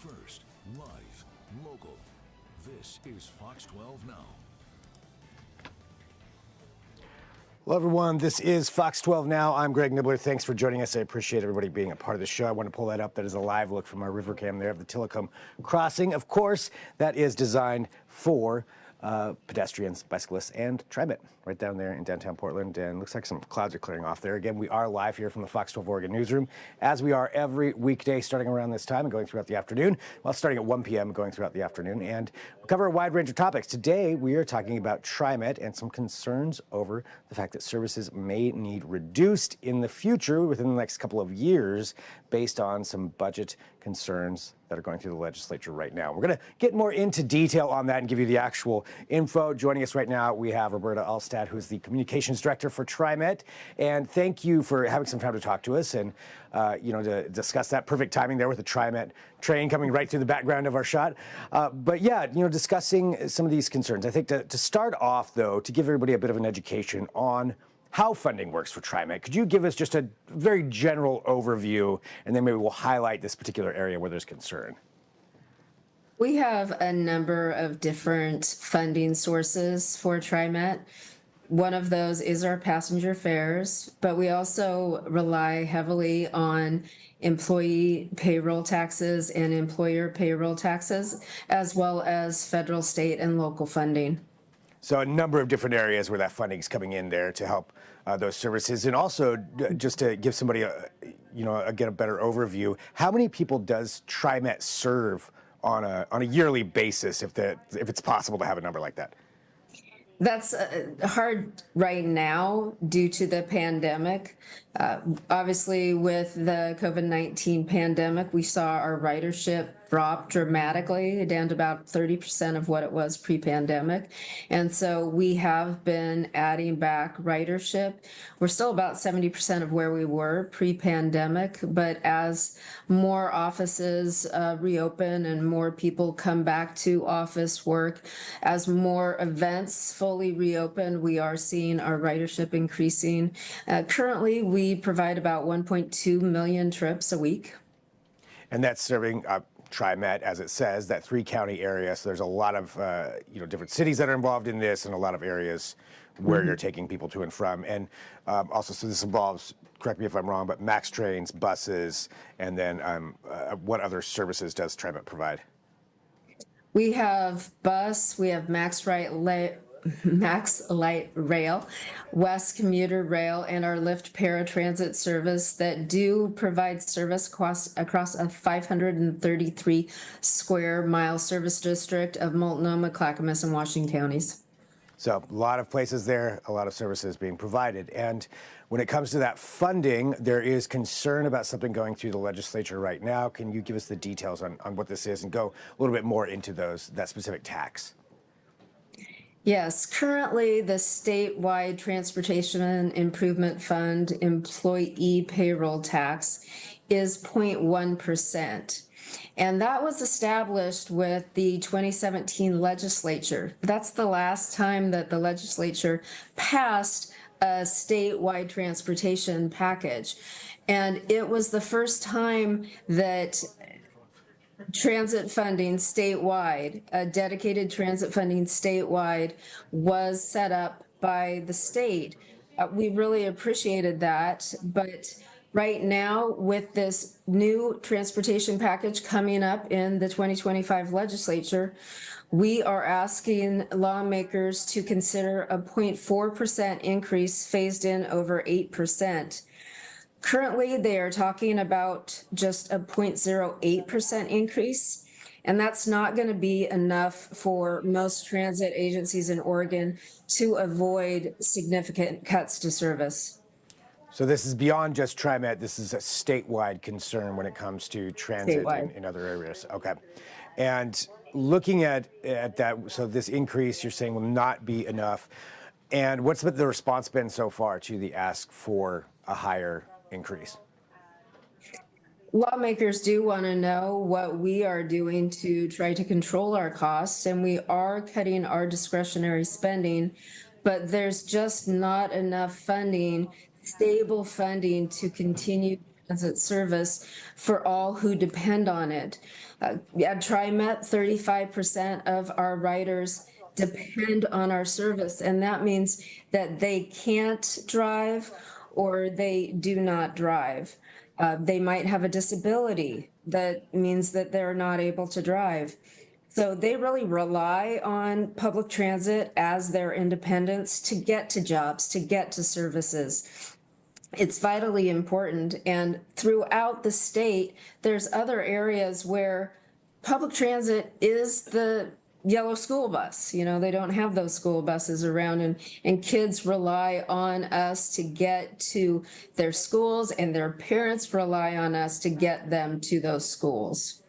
first, live, local. This is Fox 12 Now. Hello, everyone. This is Fox 12 Now. I'm Greg Nibbler. Thanks for joining us. I appreciate everybody being a part of the show. I want to pull that up. That is a live look from our river cam there of the Tillicum crossing. Of course, that is designed for pedestrians, bicyclists, and TriMet right down there in downtown Portland. And looks like some clouds are clearing off there. Again, we are live here from the Fox 12 Oregon newsroom, as we are every weekday starting around this time and going throughout the afternoon. Well, starting at 1 p.m. going throughout the afternoon. And we cover a wide range of topics. Today, we are talking about TriMet and some concerns over the fact that services may need reduced in the future within the next couple of years based on some budget concerns that are going through the legislature right now. We're going to get more into detail on that and give you the actual info. Joining us right now, we have Roberta Altstadt, who's the Communications Director for TriMet. And thank you for having some time to talk to us and, to discuss that. Perfect timing there with the TriMet train coming right through the background of our shot. But yeah, discussing some of these concerns. I think to start off, though, to give everybody a bit of an education on how funding works for TriMet, could you give us just a very general overview, and then maybe we'll highlight this particular area where there's concern? We have a number of different funding sources for TriMet. One of those is our passenger fares, but we also rely heavily on employee payroll taxes and employer payroll taxes, as well as federal, state, and local funding. So a number of different areas where that funding is coming in there to help those services. And also, just to give somebody a better overview, how many people does TriMet serve on a yearly basis, if it's possible to have a number like that? That's hard right now due to the pandemic. Obviously, with the COVID-19 pandemic, we saw our ridership drop dramatically down to about 30% of what it was pre-pandemic. And so we have been adding back ridership. We're still about 70% of where we were pre-pandemic, but as more offices reopen and more people come back to office work, as more events fully reopen, we are seeing our ridership increasing. Currently, we provide about 1.2 million trips a week. And that's serving TriMet, as it says, that 3-county area. So there's a lot of different cities that are involved in this, and a lot of areas where you're taking people to and from. And also, so this involves, correct me if I'm wrong, but Max trains, buses, and then what other services does TriMet provide? We have bus, we have Max Light Rail, West Commuter Rail, and our Lyft paratransit service that do provide service across a 533 square mile service district of Multnomah, Clackamas, and Washington counties. So a lot of places there, a lot of services being provided. And when it comes to that funding, there is concern about something going through the legislature right now. Can you give us the details on what this is and go a little bit more into that specific tax? Yes, currently the statewide Transportation Improvement Fund employee payroll tax is 0.1%. And that was established with the 2017 legislature. That's the last time that the legislature passed a statewide transportation package. And it was the first time that transit funding statewide, dedicated transit funding statewide, was set up by the state. We really appreciated that, but right now, with this new transportation package coming up in the 2025 legislature, we are asking lawmakers to consider a 0.4% increase phased in over 8%. Currently, they are talking about just a 0.08% increase, and that's not going to be enough for most transit agencies in Oregon to avoid significant cuts to service. So this is beyond just TriMet. This is a statewide concern when it comes to transit in other areas. Okay. And looking at that, so this increase you're saying will not be enough. And what's the response been so far to the ask for a higher increase? Lawmakers do want to know what we are doing to try to control our costs, and we are cutting our discretionary spending, but there's just not enough funding, stable funding, to continue transit service for all who depend on it. At TriMet, 35% of our riders depend on our service, and that means that they can't drive or they do not drive. They might have a disability that means that they're not able to drive. So they really rely on public transit as their independence to get to jobs, to get to services. It's vitally important. And throughout the state, there's other areas where public transit is the yellow school bus. You know, they don't have those school buses around, and kids rely on us to get to their schools, and their parents rely on us to get them to those schools.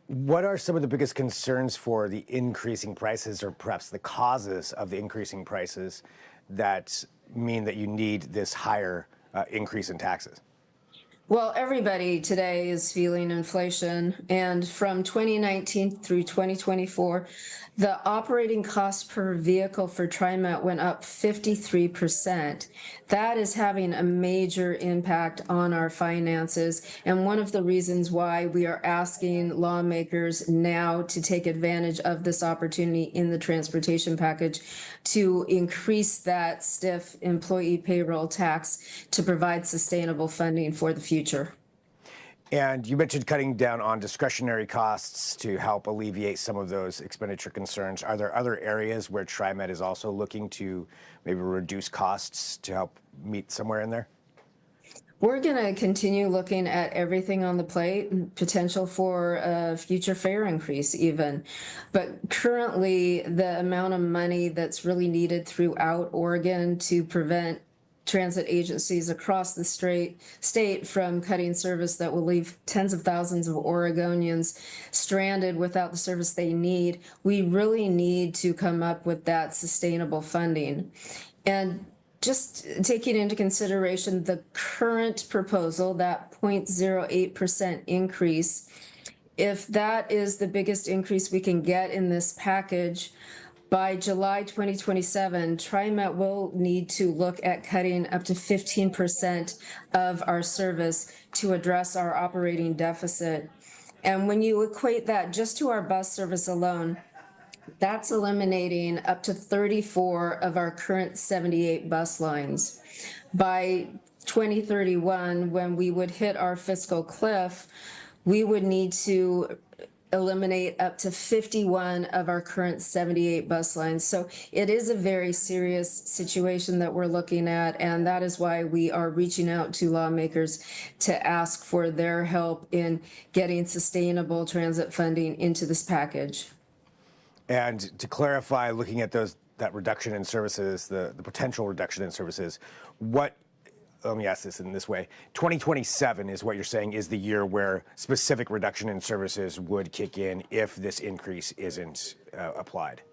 What are some of the biggest concerns for the increasing prices, or perhaps the causes of the increasing prices that mean that you need this higher increase in taxes? Well, everybody today is feeling inflation, and from 2019 through 2024, the operating cost per vehicle for TriMet went up 53%. That is having a major impact on our finances, and one of the reasons why we are asking lawmakers now to take advantage of this opportunity in the transportation package to increase that stiff employee payroll tax to provide sustainable funding for the future. And you mentioned cutting down on discretionary costs to help alleviate some of those expenditure concerns. Are there other areas where TriMet is also looking to maybe reduce costs to help meet somewhere in there? We're going to continue looking at everything on the plate, potential for a future fare increase even. But currently, the amount of money that's really needed throughout Oregon to prevent transit agencies across the state from cutting service that will leave tens of thousands of Oregonians stranded without the service they need, we really need to come up with that sustainable funding. And just taking into consideration the current proposal, that 0.08% increase, if that is the biggest increase we can get in this package, by July 2027, TriMet will need to look at cutting up to 15% of our service to address our operating deficit. And when you equate that just to our bus service alone, that's eliminating up to 34 of our current 78 bus lines. By 2031, when we would hit our fiscal cliff, we would need to eliminate up to 51 of our current 78 bus lines. So it is a very serious situation that we're looking at, and that is why we are reaching out to lawmakers to ask for their help in getting sustainable transit funding into this package. And to clarify, looking at that reduction in services, the potential reduction in services, let me ask this in this way. 2027 is what you're saying is the year where specific reduction in services would kick in if this increase isn't applied.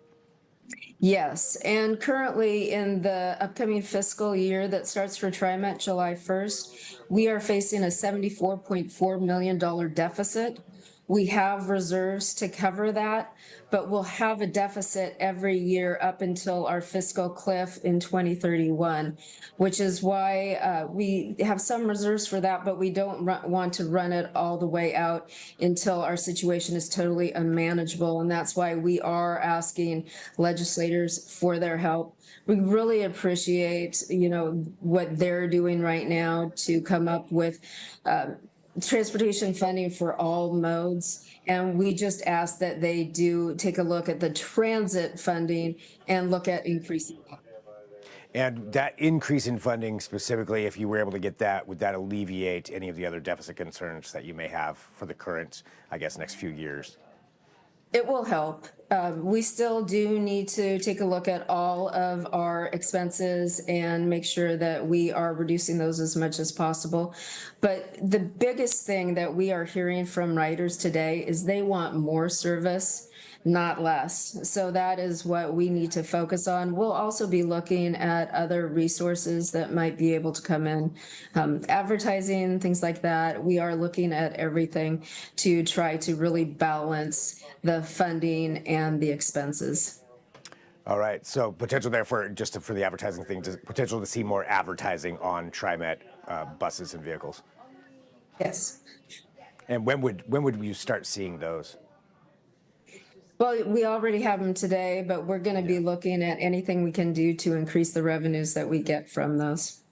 Yes, and currently in the upcoming fiscal year that starts for TriMet July 1st, we are facing a $74.4 million deficit. We have reserves to cover that, but we'll have a deficit every year up until our fiscal cliff in 2031, which is why we have some reserves for that, but we don't want to run it all the way out until our situation is totally unmanageable. And that's why we are asking legislators for their help. We really appreciate, what they're doing right now to come up with transportation funding for all modes, and we just ask that they do take a look at the transit funding and look at increasing that. And that increase in funding specifically, if you were able to get that, would that alleviate any of the other deficit concerns that you may have for the current, next few years? It will help. We still do need to take a look at all of our expenses and make sure that we are reducing those as much as possible. But the biggest thing that we are hearing from riders today is they want more service, not less. So that is what we need to focus on. We'll also be looking at other resources that might be able to come in, advertising, things like that. We are looking at everything to try to really balance the funding and the expenses. All right. So potential there for the advertising thing, potential to see more advertising on TriMet buses and vehicles. Yes. And when would you start seeing those? Well, we already have them today, but we're going to be looking at anything we can do to increase the revenues that we get from those.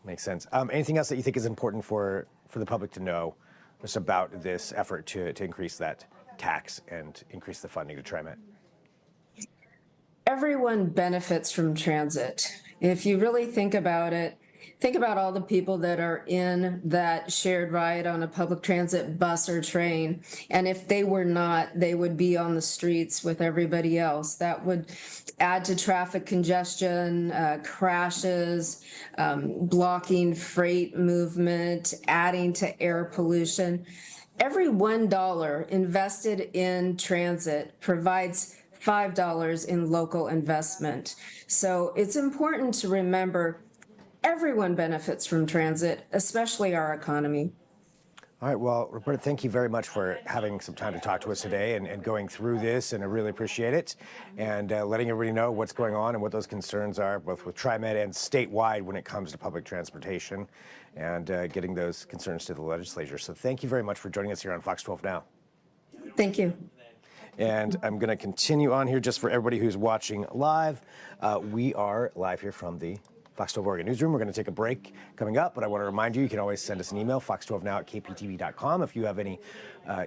Makes sense. Anything else that you think is important for the public to know just about this effort to increase that tax and increase the funding to TriMet? Everyone benefits from transit. If you really think about it, think about all the people that are in that shared ride on a public transit bus or train. And if they were not, they would be on the streets with everybody else. That would add to traffic congestion, crashes, blocking freight movement, adding to air pollution. Every $1 invested in transit provides $5 in local investment. So it's important to remember everyone benefits from transit, especially our economy. All right, well, Roberta, thank you very much for having some time to talk to us today and going through this, and I really appreciate it, and letting everybody know what's going on and what those concerns are, both with TriMet and statewide when it comes to public transportation, and getting those concerns to the legislature. So thank you very much for joining us here on Fox 12 Now. Thank you. And I'm going to continue on here just for everybody who's watching live. We are live here from the Fox 12 Oregon newsroom. We're going to take a break coming up, but I want to remind you, you can always send us an email, fox12now@kptv.com. If you have any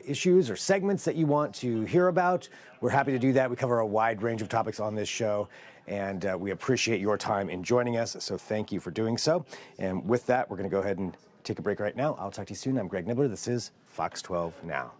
issues or segments that you want to hear about, we're happy to do that. We cover a wide range of topics on this show, and we appreciate your time in joining us, so thank you for doing so. And with that, we're going to go ahead and take a break right now. I'll talk to you soon. I'm Greg Nibbler. This is Fox 12 Now.